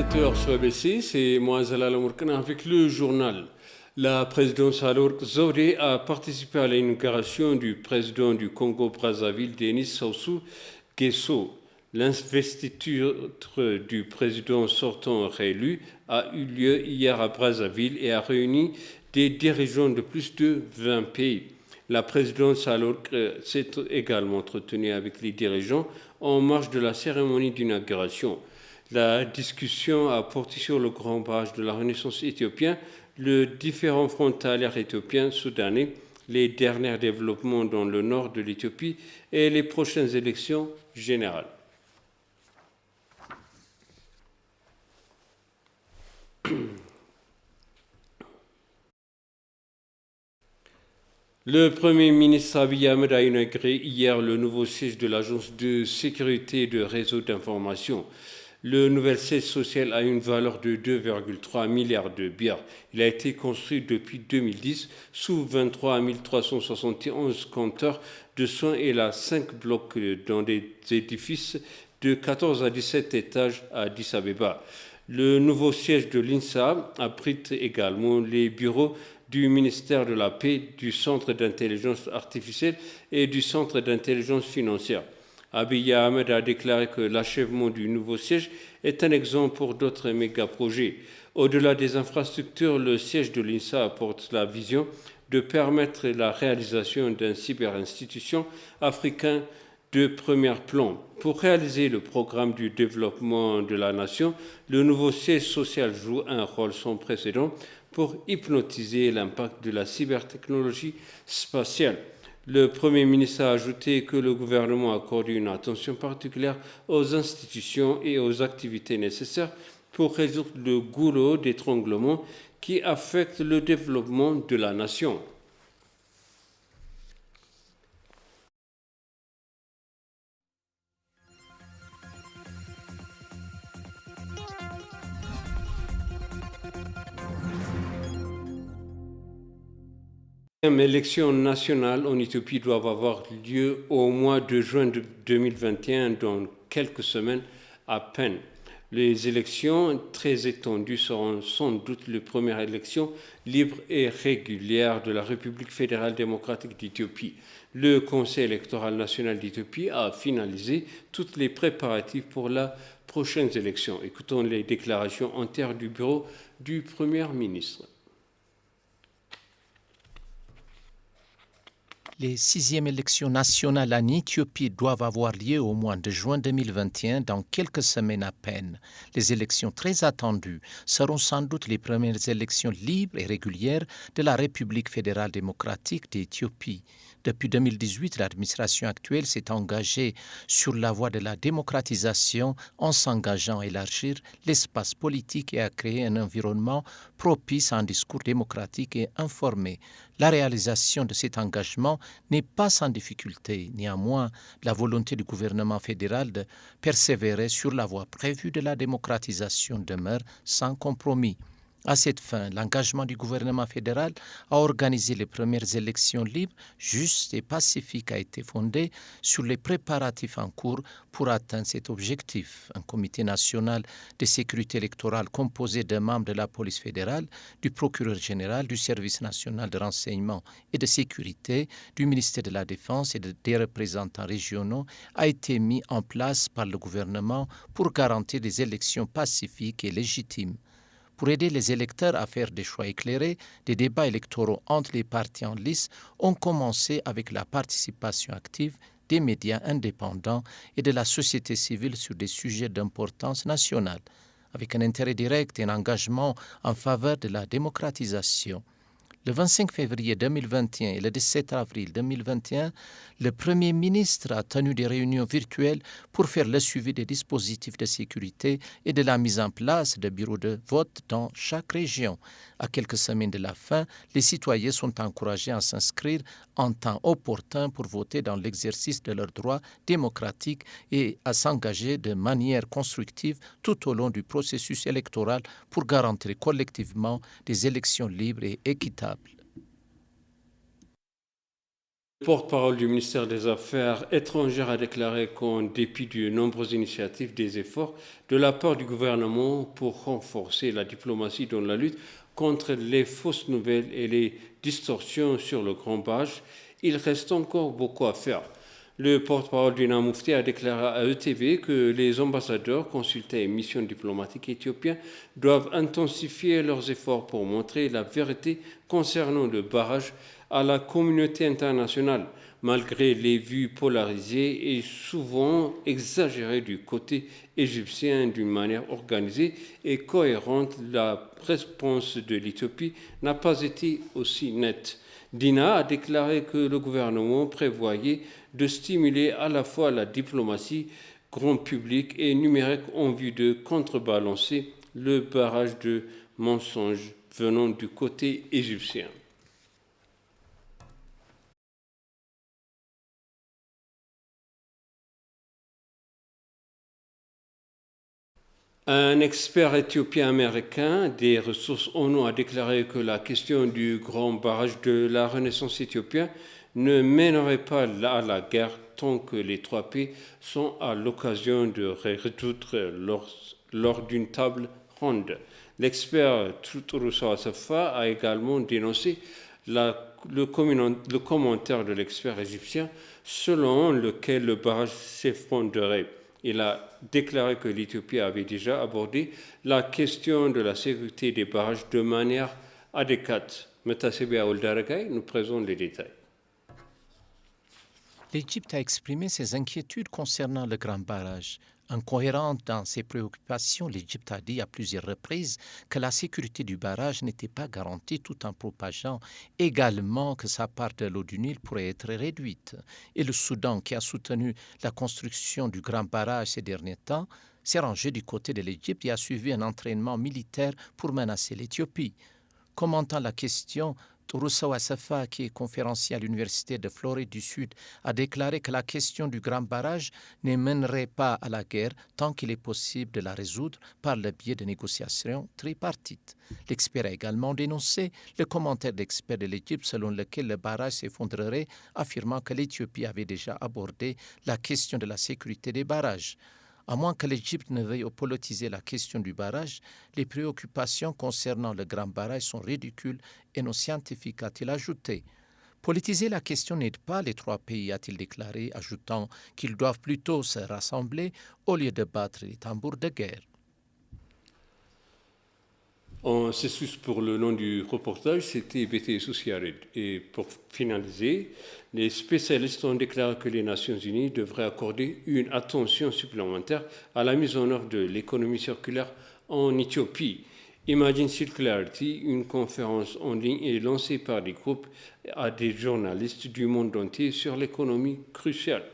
téléspectateurs sur ABC, c'est moi Zalal Amourkana avec le journal. La présidence Sahle-Work Zewde a participé à l'inauguration du président du Congo-Brazzaville, Denis Sassou Nguesso. L'investiture du président sortant réélu a eu lieu hier à Brazzaville et a réuni des dirigeants de plus de 20 pays. La présidence Sahle-Work s'est également entretenue avec les dirigeants en marge de la cérémonie d'inauguration. La discussion a porté sur le grand barrage de la Renaissance éthiopien, le différend frontalier éthiopien-soudanais, les derniers développements dans le nord de l'Éthiopie et les prochaines élections générales. Le Premier ministre Abiy Ahmed a inauguré hier le nouveau siège de l'Agence de sécurité et de réseau d'information. Le nouvel siège social a une valeur de 2,3 milliards de birrs. Il a été construit depuis 2010 sous 23 371 compteurs de soins et il a 5 blocs dans des édifices de 14 à 17 étages à Addis Abeba. Le nouveau siège de l'INSA abrite également les bureaux du ministère de la Paix, du Centre d'intelligence artificielle et du Centre d'intelligence financière. Abiy Ahmed a déclaré que l'achèvement du nouveau siège est un exemple pour d'autres méga-projets. Au-delà des infrastructures, le siège de l'INSA apporte la vision de permettre la réalisation d'une cyberinstitution africaine de premier plan. Pour réaliser le programme du développement de la nation, le nouveau siège social joue un rôle sans précédent pour hypnotiser l'impact de la cybertechnologie spatiale. Le Premier ministre a ajouté que le gouvernement accorde une attention particulière aux institutions et aux activités nécessaires pour résoudre le goulot d'étranglement qui affecte le développement de la nation. Les élections nationales en Éthiopie doivent avoir lieu au mois de juin 2021, dans quelques semaines à peine. Les élections très étendues seront sans doute les premières élections libres et régulières de la République fédérale démocratique d'Éthiopie. Le Conseil électoral national d'Éthiopie a finalisé tous les préparatifs pour les prochaines élections. Écoutons les déclarations entières du bureau du Premier ministre. Les 6e élections nationales en Éthiopie doivent avoir lieu au mois de juin 2021, dans quelques semaines à peine. Les élections très attendues seront sans doute les premières élections libres et régulières de la République fédérale démocratique d'Éthiopie. Depuis 2018, l'administration actuelle s'est engagée sur la voie de la démocratisation en s'engageant à élargir l'espace politique et à créer un environnement propice à un discours démocratique et informé. La réalisation de cet engagement n'est pas sans difficulté. Néanmoins, la volonté du gouvernement fédéral de persévérer sur la voie prévue de la démocratisation demeure sans compromis. À cette fin, l'engagement du gouvernement fédéral à organiser les premières élections libres, justes et pacifiques a été fondé sur les préparatifs en cours pour atteindre cet objectif. Un comité national de sécurité électorale composé de membres de la police fédérale, du procureur général, du service national de renseignement et de sécurité, du ministère de la Défense et des représentants régionaux a été mis en place par le gouvernement pour garantir des élections pacifiques et légitimes. Pour aider les électeurs à faire des choix éclairés, des débats électoraux entre les partis en lice ont commencé avec la participation active des médias indépendants et de la société civile sur des sujets d'importance nationale, avec un intérêt direct et un engagement en faveur de la démocratisation. Le 25 février 2021 et le 17 avril 2021, le Premier ministre a tenu des réunions virtuelles pour faire le suivi des dispositifs de sécurité et de la mise en place de bureaux de vote dans chaque région. À quelques semaines de la fin, les citoyens sont encouragés à s'inscrire en temps opportun pour voter dans l'exercice de leurs droits démocratiques et à s'engager de manière constructive tout au long du processus électoral pour garantir collectivement des élections libres et équitables. porte-parole du ministère des Affaires étrangères a déclaré qu'en dépit de nombreuses initiatives, des efforts de la part du gouvernement pour renforcer la diplomatie dans la lutte contre les fausses nouvelles et les distorsions sur le grand barrage, il reste encore beaucoup à faire. Le porte-parole du Namoufti a déclaré à ETV que les ambassadeurs, consultés et missions diplomatiques éthiopiens doivent intensifier leurs efforts pour montrer la vérité concernant le barrage à la communauté internationale, malgré les vues polarisées et souvent exagérées du côté égyptien d'une manière organisée et cohérente. La réponse de l'Éthiopie n'a pas été aussi nette. Dina a déclaré que le gouvernement prévoyait de stimuler à la fois la diplomatie grand public et numérique en vue de contrebalancer le barrage de mensonges venant du côté égyptien. Un expert éthiopien-américain des ressources ONU a déclaré que la question du grand barrage de la Renaissance éthiopienne ne mènerait pas à la guerre tant que les trois pays sont à l'occasion de résoudre lors d'une table ronde. L'expert Turuso Asafa a également dénoncé le commentaire de l'expert égyptien selon lequel le barrage s'effondrerait. Il a déclaré que l'Éthiopie avait déjà abordé la question de la sécurité des barrages de manière adéquate. Metasebia Oldaragay nous présente les détails. L'Égypte a exprimé ses inquiétudes concernant le grand barrage. Incohérente dans ses préoccupations, l'Égypte a dit à plusieurs reprises que la sécurité du barrage n'était pas garantie tout en propageant également que sa part de l'eau du Nil pourrait être réduite. Et le Soudan, qui a soutenu la construction du grand barrage ces derniers temps, s'est rangé du côté de l'Égypte et a suivi un entraînement militaire pour menacer l'Éthiopie. Commentant la question, Turuso Asafa, qui est conférencier à l'Université de Floride du Sud, a déclaré que la question du grand barrage ne mènerait pas à la guerre tant qu'il est possible de la résoudre par le biais de négociations tripartites. L'expert a également dénoncé le commentaire d'experts de l'Égypte selon lequel le barrage s'effondrerait, affirmant que l'Éthiopie avait déjà abordé la question de la sécurité des barrages. À moins que l'Égypte ne veuille politiser la question du barrage, les préoccupations concernant le grand barrage sont ridicules et non scientifiques, a-t-il ajouté. Politiser la question n'aide pas les trois pays, a-t-il déclaré, ajoutant qu'ils doivent plutôt se rassembler au lieu de battre les tambours de guerre. On s'excuse pour le nom du reportage, c'était BT Souciared. Et pour finaliser, les spécialistes ont déclaré que les Nations Unies devraient accorder une attention supplémentaire à la mise en œuvre de l'économie circulaire en Éthiopie. Imagine Circularity, une conférence en ligne est lancée par des groupes à des journalistes du monde entier sur l'économie cruciale.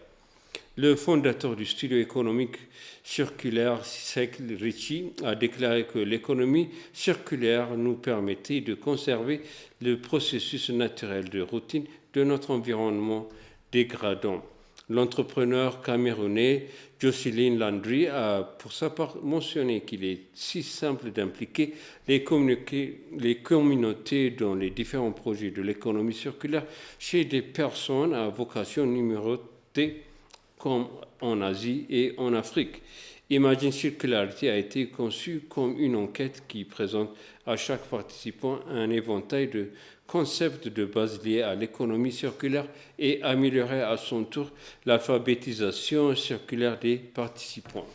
Le fondateur du studio économique circulaire, Sekl Ritchie, a déclaré que l'économie circulaire nous permettait de conserver le processus naturel de routine de notre environnement dégradant. L'entrepreneur camerounais Jocelyn Landry a pour sa part mentionné qu'il est si simple d'impliquer les communautés dans les différents projets de l'économie circulaire chez des personnes à vocation numérotée comme en Asie et en Afrique. Imagine Circularity a été conçu comme une enquête qui présente à chaque participant un éventail de concepts de base liés à l'économie circulaire et améliorer à son tour l'alphabétisation circulaire des participants.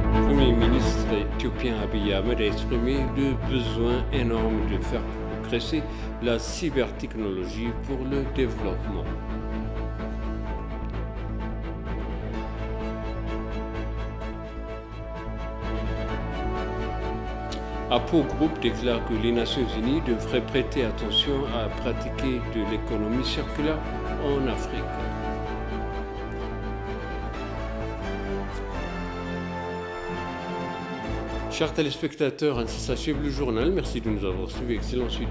Le Premier ministre éthiopien Abiy Ahmed a exprimé le besoin énorme de faire progresser la cybertechnologie pour le développement. Apo Group déclare que les Nations Unies devraient prêter attention à pratiquer de l'économie circulaire en Afrique. Chers téléspectateurs, ainsi s'achève le journal. Merci de nous avoir suivis. Excellente suite.